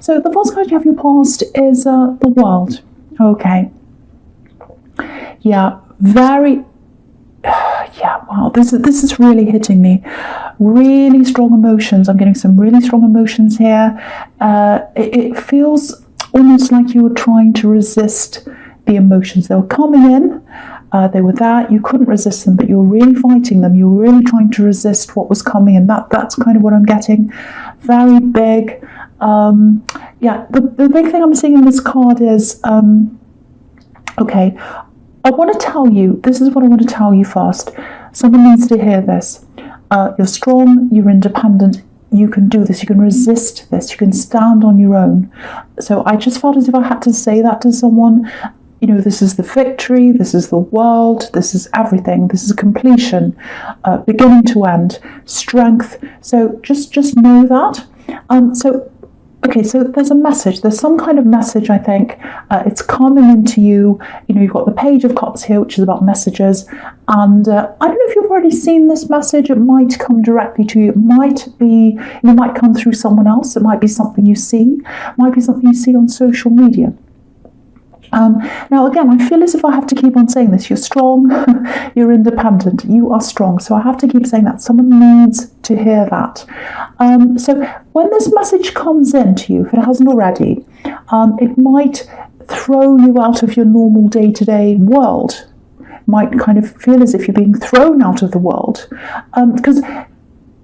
So the first card you have your past is the World. Okay. Yeah, very... Yeah, wow, this is really hitting me. Really strong emotions. I'm getting some really strong emotions here. It feels almost like you were trying to resist the emotions. They were coming in, they were there, you couldn't resist them, but you were really fighting them. You were really trying to resist what was coming in. That's kind of what I'm getting. Very big. Yeah, the big thing I'm seeing in this card is, okay, I want to tell you, this is what I want to tell you first. Someone needs to hear this. You're strong, you're independent, you can do this, you can resist this, you can stand on your own. So I just felt as if I had to say that to someone. You know, this is the victory, this is the world, this is everything, this is completion, beginning to end, strength. So just know that. Okay, so there's a message. There's some kind of message, I think. It's coming into you. You know, you've got the Page of Cups here, which is about messages. And I don't know if you've already seen this message. It might come directly to you. It might be, it might come through someone else. It might be something you see. It might be something you see on social media. Now, again, I feel as if I have to keep on saying this. You're strong, you're independent, you are strong. So I have to keep saying that. Someone needs to hear that. So when this message comes in to you, if it hasn't already, it might throw you out of your normal day-to-day world. It might kind of feel as if you're being thrown out of the world. Because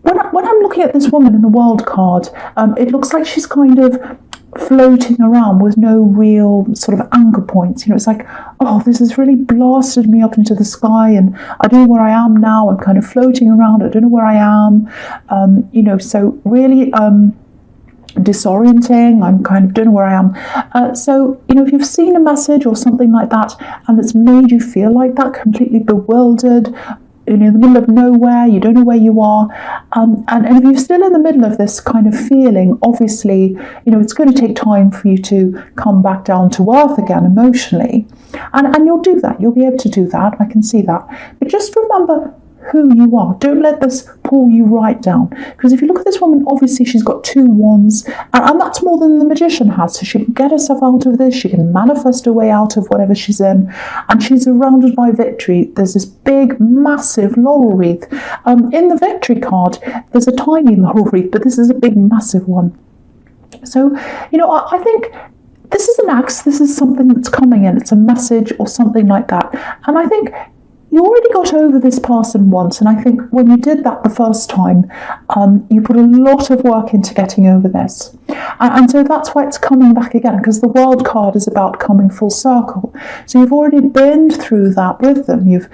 when I'm looking at this woman in the World card, it looks like she's kind of floating around with no real sort of anchor points. You know, it's like, oh, this has really blasted me up into the sky and I don't know where I am now. I'm kind of floating around. I don't know where I am. You know, so really disorienting. I'm kind of don't know where I am. So, you know, if you've seen a message or something like that and it's made you feel like that, completely bewildered, in the middle of nowhere, you don't know where you are, and if you're still in the middle of this kind of feeling, obviously, you know, it's going to take time for you to come back down to earth again emotionally, and you'll do that. You'll be able to do that. I can see that. But just remember who you are. Don't let this pull you right down. Because if you look at this woman, obviously she's got 2 wands, and that's more than the magician has. So she can get herself out of this. She can manifest her way out of whatever she's in, and she's surrounded by victory. There's this big, massive laurel wreath. In the victory card, there's a tiny laurel wreath, but this is a big, massive one. So, you know, I think this is an axe. This is something that's coming in. It's a message or something like that. And I think you already got over this person once, and I think when you did that the first time, you put a lot of work into getting over this. And so that's why it's coming back again, because the World card is about coming full circle. So you've already been through that with them. You've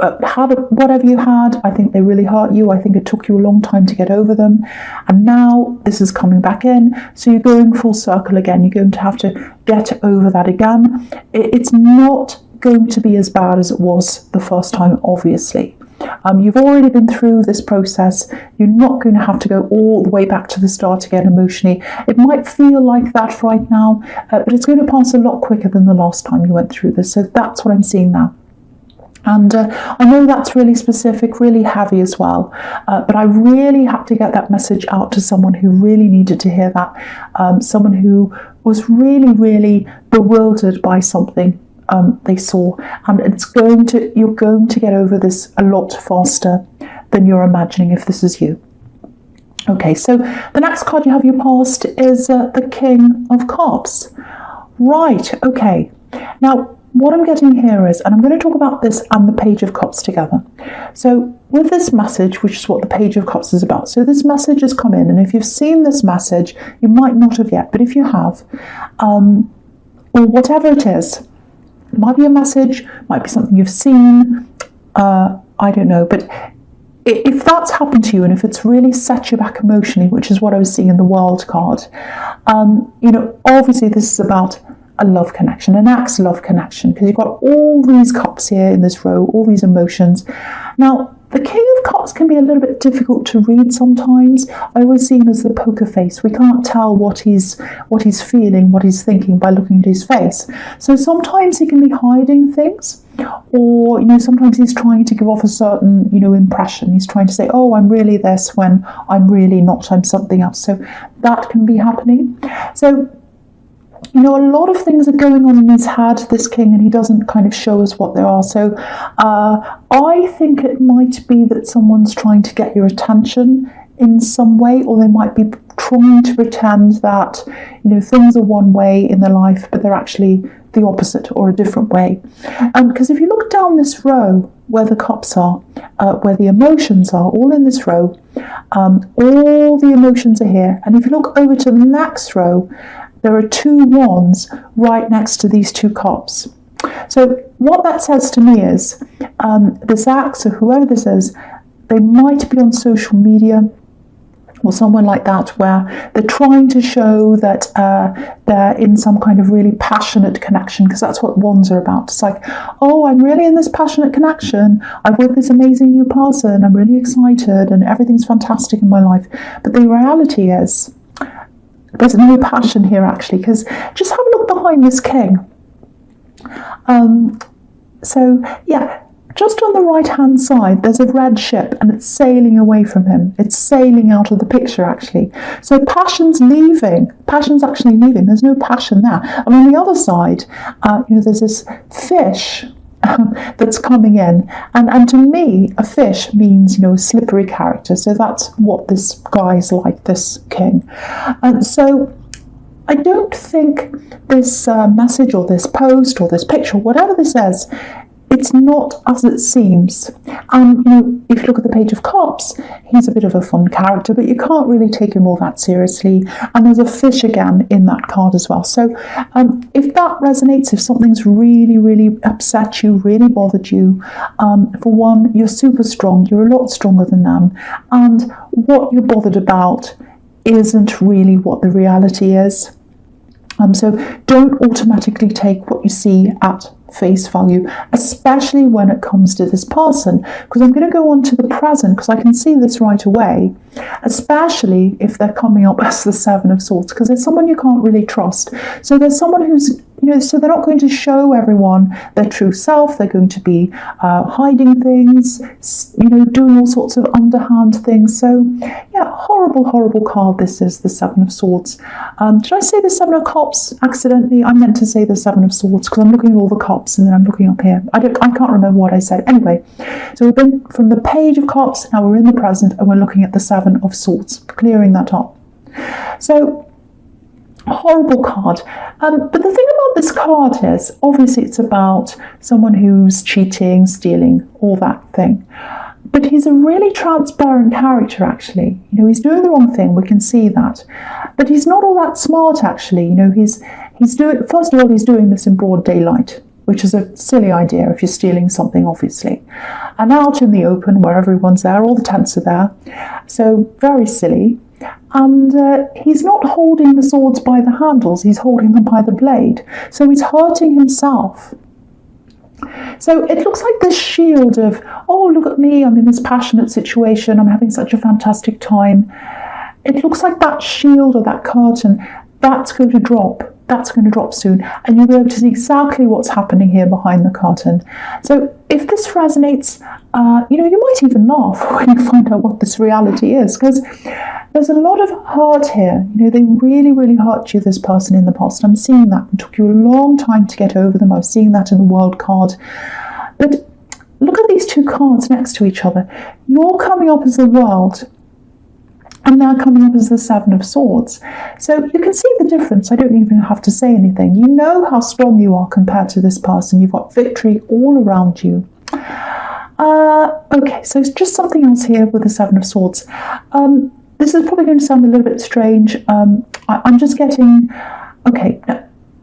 had whatever you had. I think they really hurt you. I think it took you a long time to get over them. And now this is coming back in. So you're going full circle again. You're going to have to get over that again. It's not going to be as bad as it was the first time, obviously. You've already been through this process. You're not going to have to go all the way back to the start again emotionally. It might feel like that right now, but it's going to pass a lot quicker than the last time you went through this. So that's what I'm seeing now. And I know that's really specific, really heavy as well, but I really had to get that message out to someone who really needed to hear that, someone who was really, really bewildered by something they saw, and you're going to get over this a lot faster than you're imagining if this is you. Okay, so the next card you have your past is the King of Cups. Right, okay. Now, what I'm getting here is, and I'm going to talk about this and the Page of Cups together. So with this message, which is what the Page of Cups is about, so this message has come in, and if you've seen this message, you might not have yet, but if you have, or whatever it is, it might be a message, might be something you've seen, I don't know, but if that's happened to you, and if it's really set you back emotionally, which is what I was seeing in the World card, you know, obviously this is about a love connection, an axe love connection, because you've got all these cups here in this row, all these emotions. Now, the King of Cups can be a little bit difficult to read sometimes. I always see him as the poker face. We can't tell what he's feeling, what he's thinking by looking at his face. So sometimes he can be hiding things. or, sometimes he's trying to give off a certain, impression. He's trying to say, oh, I'm really this when I'm really not, I'm something else. So that can be happening. So, a lot of things are going on in his head, this king, and he doesn't kind of show us what they are. So I think it might be that someone's trying to get your attention in some way, or they might be trying to pretend that, things are one way in their life, but they're actually the opposite or a different way. Because if you look down this row where the cups are, where the emotions are, all in this row, all the emotions are here. And if you look over to the next row, there are 2 wands right next to these 2 cups. So what that says to me is this axe, or whoever this is, they might be on social media or someone like that, where they're trying to show that they're in some kind of really passionate connection, because that's what wands are about. It's like, oh, I'm really in this passionate connection. I've with this amazing new person. I'm really excited and everything's fantastic in my life. But the reality is, there's no passion here, actually, because just have a look behind this king. So, yeah, just on the right-hand side, there's a red ship, and it's sailing away from him. It's sailing out of the picture, actually. So passion's leaving. Passion's actually leaving. There's no passion there. And on the other side, there's this fish that's coming in, and to me a fish means a slippery character, so that's what this guy's like, this king. And so I don't think this message or this post or this picture, whatever this is, it's not as it seems. And if you look at the Page of Cups, he's a bit of a fun character, but you can't really take him all that seriously. And there's a fish again in that card as well. So if that resonates, if something's really, really upset you, really bothered you, for one, you're super strong. You're a lot stronger than them. And what you're bothered about isn't really what the reality is. So don't automatically take what you see at face value, especially when it comes to this person, because I'm going to go on to the present, because I can see this right away, especially if they're coming up as the Seven of Swords, because there's someone you can't really trust. So there's someone who's so they're not going to show everyone their true self. They're going to be hiding things, doing all sorts of underhand things. So, yeah, horrible, horrible card. This is the Seven of Swords. Did I say the Seven of Cups accidentally? I meant to say the Seven of Swords, because I'm looking at all the cups and then I'm looking up here. I can't remember what I said. Anyway, so we've been from the Page of Cups, now we're in the present, and we're looking at the Seven of Swords, clearing that up. So, horrible card. But the thing about this card is, obviously it's about someone who's cheating, stealing, all that thing. But he's a really transparent character, actually. He's doing the wrong thing, we can see that. But he's not all that smart, actually. He's doing, first of all, he's doing this in broad daylight, which is a silly idea if you're stealing something, obviously. And out in the open, where everyone's there, all the tents are there. So, very silly. And he's not holding the swords by the handles, he's holding them by the blade. So he's hurting himself. So it looks like this shield of, oh, look at me, I'm in this passionate situation, I'm having such a fantastic time. It looks like that shield or that curtain, that's going to drop. That's going to drop soon, and you'll be able to see exactly what's happening here behind the curtain. So if this resonates, you might even laugh when you find out what this reality is, because there's a lot of hurt here. They really, really hurt you, this person, in the past. I'm seeing that. It took you a long time to get over them. I was seeing that in the World card. But look at these 2 cards next to each other. You're coming up as the World, and they're coming up as the Seven of Swords. So you can see the difference. I don't even have to say anything. You know how strong you are compared to this person. You've got victory all around you. Okay, so it's just something else here with the Seven of Swords. This is probably going to sound a little bit strange. I'm just getting, okay,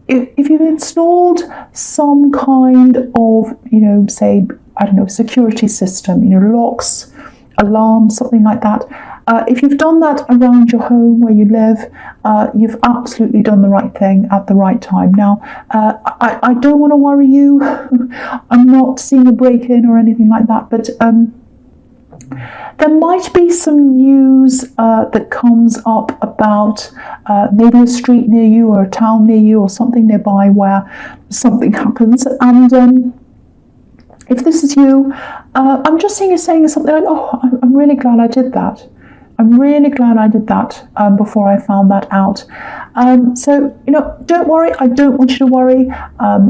if you've installed some kind of, say, I don't know, security system, locks, alarms, something like that, if you've done that around your home where you live, you've absolutely done the right thing at the right time. Now, I don't want to worry you. I'm not seeing a break-in or anything like that, but there might be some news that comes up about maybe a street near you or a town near you or something nearby where something happens, and If this is you, I'm just seeing you saying something like, oh, I'm really glad I did that. I'm really glad I did that before I found that out. So, don't worry. I don't want you to worry.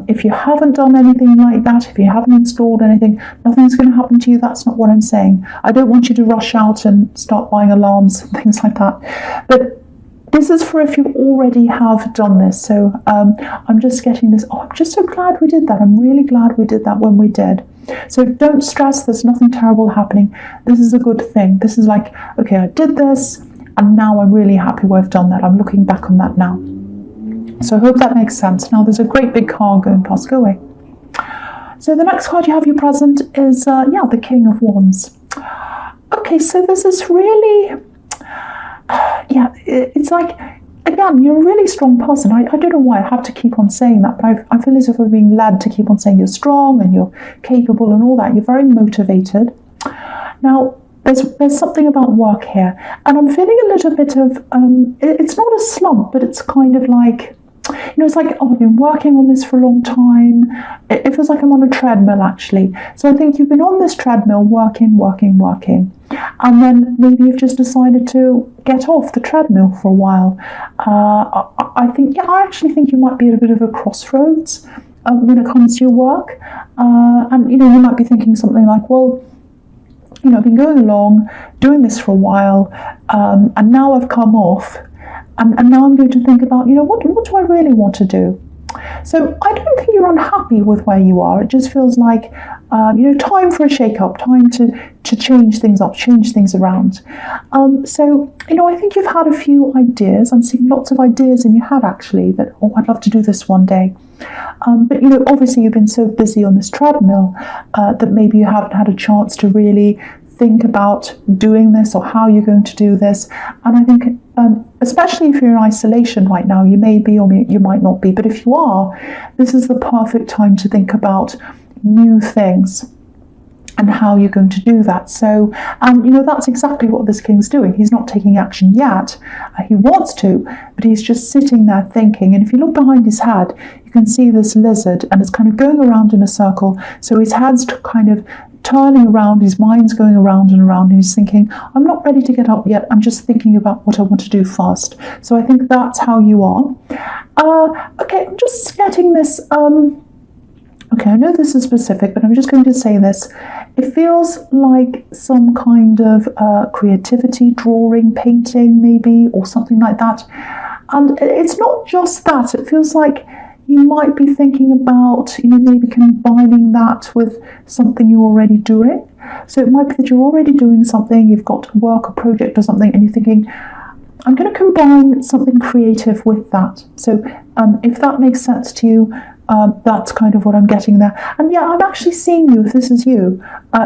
If you haven't done anything like that, if you haven't installed anything, nothing's going to happen to you. That's not what I'm saying. I don't want you to rush out and start buying alarms and things like that. But this is for if you already have done this. So I'm just getting this. Oh, I'm just so glad we did that. I'm really glad we did that when we did. So don't stress. There's nothing terrible happening. This is a good thing. This is like, okay, I did this, and now I'm really happy I've done that. I'm looking back on that now. So I hope that makes sense. Now there's a great big car going past. Go away. So the next card you have you present is, the King of Wands. Okay, so this is really, it's like, again, you're a really strong person. I don't know why I have to keep on saying that, but I feel as if I'm being led to keep on saying you're strong and you're capable and all that. You're very motivated. Now, there's something about work here, and I'm feeling a little bit of, it's not a slump, but it's kind of like, it's like, oh, I've been working on this for a long time. It feels like I'm on a treadmill, actually. So I think you've been on this treadmill, working, and then maybe you've just decided to get off the treadmill for a while. I actually think you might be at a bit of a crossroads when it comes to your work. And, you might be thinking something like, well, I've been going along, doing this for a while, and now I've come off. And now I'm going to think about, what do I really want to do? So I don't think you're unhappy with where you are. It just feels like, time for a shake-up, time to change things up, change things around. So I think you've had a few ideas. I'm seeing lots of ideas in your head, actually, that, oh, I'd love to do this one day. But, obviously you've been so busy on this treadmill that maybe you haven't had a chance to really think about doing this or how you're going to do this. And I think, especially if you're in isolation right now, you may be or you might not be, but if you are, this is the perfect time to think about new things and how you're going to do that. So, that's exactly what this king's doing. He's not taking action yet. He wants to, but he's just sitting there thinking. And if you look behind his head, you can see this lizard, and it's kind of going around in a circle. So his head's kind of turning around, his mind's going around and around, and he's thinking, I'm not ready to get up yet. I'm just thinking about what I want to do first. So I think that's how you are. Okay, I'm just getting this. Okay, I know this is specific, but I'm just going to say this. It feels like some kind of creativity, drawing, painting maybe, or something like that. And it's not just that. It feels like you might be thinking about, maybe combining that with something you're already doing. So it might be that you're already doing something, you've got work or project or something, and you're thinking, I'm going to combine something creative with that. So if that makes sense to you, that's kind of what I'm getting there. And I'm actually seeing you, if this is you,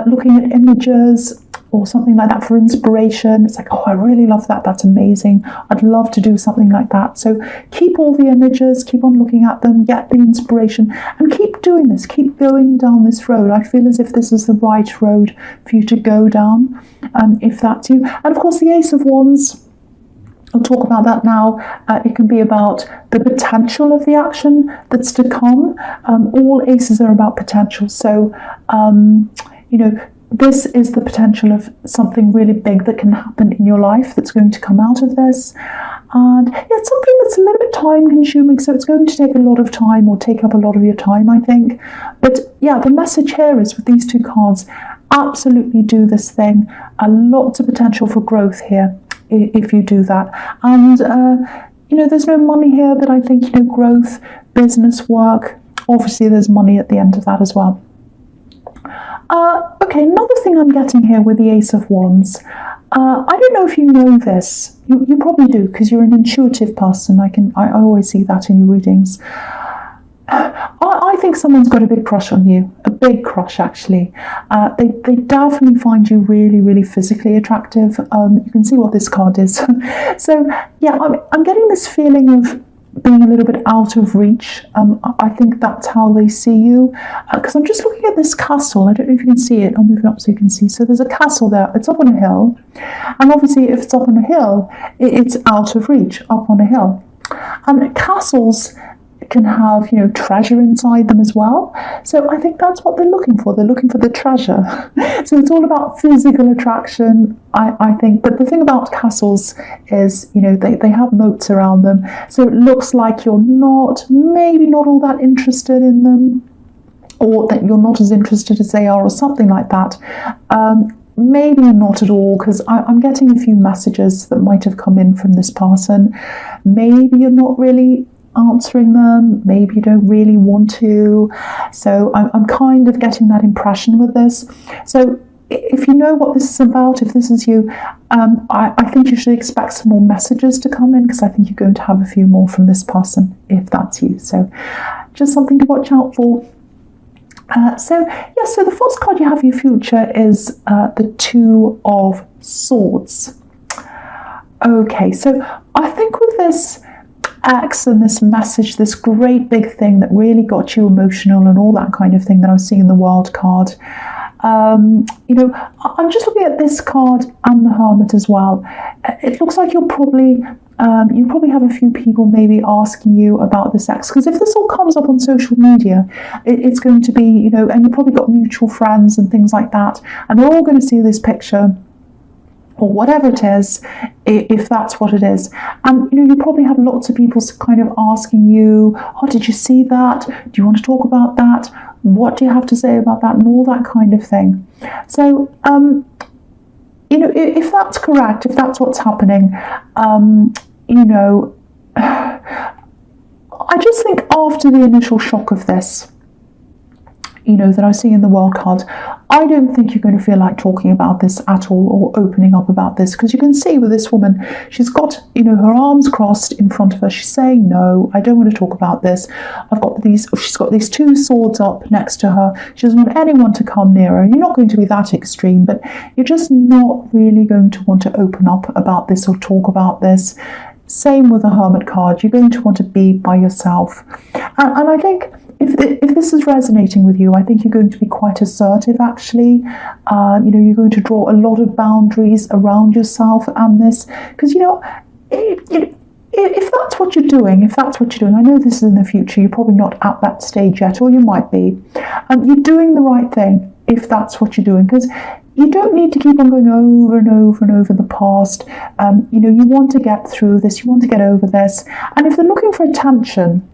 looking at images or something like that for inspiration. It's like, oh, I really love that. That's amazing. I'd love to do something like that. So keep all the images, keep on looking at them, get the inspiration, and keep doing this. Keep going down this road. I feel as if this is the right road for you to go down, if that's you. And of course, the Ace of Wands, I'll talk about that now. It can be about the potential of the action that's to come. All aces are about potential. So, this is the potential of something really big that can happen in your life that's going to come out of this. And it's something that's a little bit time consuming, so it's going to take a lot of time or take up a lot of your time, I think. But the message here is with these two cards, absolutely do this thing. Lots of potential for growth here if you do that. And, there's no money here, but I think, growth, business, work, obviously there's money at the end of that as well. Okay, another thing I'm getting here with the Ace of Wands. I don't know if you know this. You probably do, because you're an intuitive person. I always see that in your readings. I think someone's got a big crush on you, a big crush actually. They definitely find you really, really physically attractive. You can see what this card is. So I'm getting this feeling of being a little bit out of reach. I think that's how they see you, because I'm just looking at this castle. I don't know if you can see it. I'll move it up so you can see. So there's a castle there. It's up on a hill, and obviously if it's up on a hill, it's out of reach, up on a hill. And castles can have, treasure inside them as well. So I think that's what they're looking for. They're looking for the treasure. So it's all about physical attraction, I think. But the thing about castles is, they have moats around them. So it looks like you're maybe not all that interested in them, or that you're not as interested as they are, or something like that. Maybe not at all, because I'm getting a few messages that might have come in from this person. Maybe you're not really answering them. Maybe you don't really want to. So I'm kind of getting that impression with this. So if you know what this is about, if this is you, I think you should expect some more messages to come in, because I think you're going to have a few more from this person, if that's you. So just something to watch out for. So the first card you have for your future is the Two of Swords. Okay, so I think with this X and this message, this great big thing that really got you emotional and all that kind of thing that I was seeing in the World card, I'm just looking at this card and the Hermit as well. It looks like you probably have a few people maybe asking you about this ex, because if this all comes up on social media, it's going to be, and you've probably got mutual friends and things like that, and they're all going to see this picture, or whatever it is, if that's what it is. And you probably have lots of people kind of asking you, oh, did you see that? Do you want to talk about that? What do you have to say about that? And all that kind of thing. So, if that's correct, if that's what's happening, I just think after the initial shock of this, that I see in the World card, I don't think you're going to feel like talking about this at all, or opening up about this, because you can see with this woman, she's got, her arms crossed in front of her. She's saying, no, I don't want to talk about this. She's got these two swords up next to her. She doesn't want anyone to come near her. You're not going to be that extreme, but you're just not really going to want to open up about this or talk about this. Same with the Hermit card. You're going to want to be by yourself. And I think if this is resonating with you, I think you're going to be quite assertive, actually. You're going to draw a lot of boundaries around yourself and this. Because, if that's what you're doing, I know this is in the future, you're probably not at that stage yet, or you might be. You're doing the right thing if that's what you're doing, because you don't need to keep on going over and over and over the past. You want to get through this, you want to get over this. And if they're looking for attention,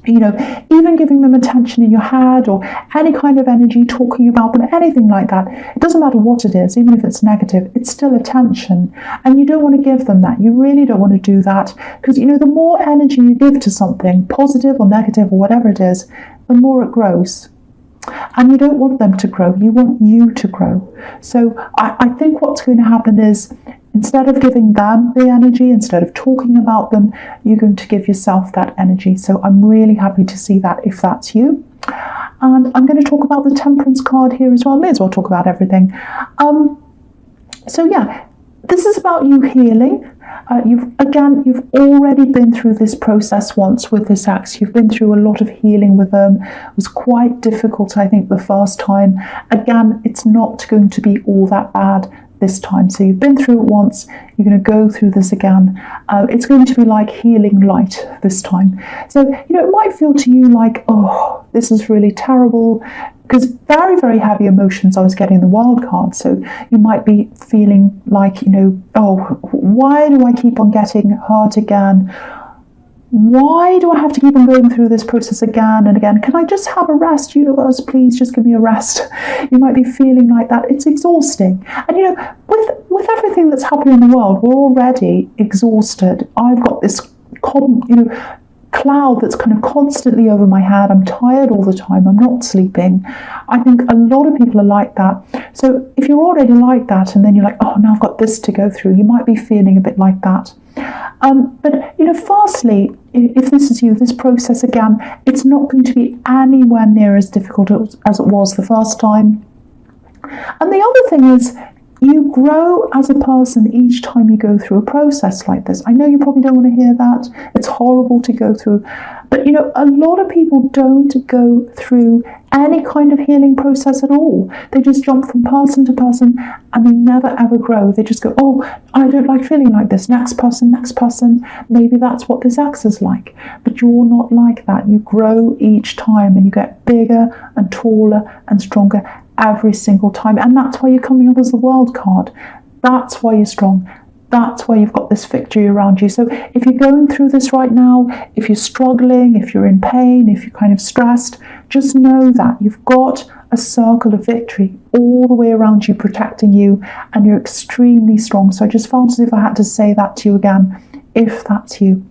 even giving them attention in your head, or any kind of energy, talking about them, anything like that, it doesn't matter what it is, even if it's negative, it's still attention. And you don't want to give them that. You really don't want to do that, because, the more energy you give to something, positive or negative or whatever it is, the more it grows. And you don't want them to grow, you want you to grow. So I think what's going to happen is, instead of giving them the energy, instead of talking about them, you're going to give yourself that energy. So I'm really happy to see that if that's you. And I'm going to talk about the Temperance card here as well. May as well talk about everything. This is about you healing. You've already been through this process once with this ex. You've been through a lot of healing with them. It was quite difficult, I think, the first time. Again, it's not going to be all that bad this time. So you've been through it once, you're going to go through this again. It's going to be like healing light this time. So, it might feel to you like, oh, this is really terrible, because very, very heavy emotions I was getting in the World card. So you might be feeling like, oh, why do I keep on getting hurt again? Why do I have to keep on going through this process again and again? Can I just have a rest? Universe, please just give me a rest. You might be feeling like that. It's exhausting. And with everything that's happening in the world, we're already exhausted. I've got this cloud that's kind of constantly over my head. I'm tired all the time. I'm not sleeping. I think a lot of people are like that. So if you're already like that, and then you're like, oh, now I've got this to go through, you might be feeling a bit like that. But firstly, if this is you, this process again, it's not going to be anywhere near as difficult as it was the first time. And the other thing is, you grow as a person each time you go through a process like this. I know you probably don't want to hear that. It's horrible to go through. But a lot of people don't go through any kind of healing process at all. They just jump from person to person and they never ever grow. They just go, oh, I don't like feeling like this. Next person, maybe that's what this ex is like. But you're not like that. You grow each time and you get bigger and taller and stronger every single time. And that's why you're coming up as the World card. That's why you're strong. That's why you've got this victory around you. So if you're going through this right now, if you're struggling, if you're in pain, if you're kind of stressed, just know that you've got a circle of victory all the way around you, protecting you, and you're extremely strong. So I just felt as if I had to say that to you again, if that's you.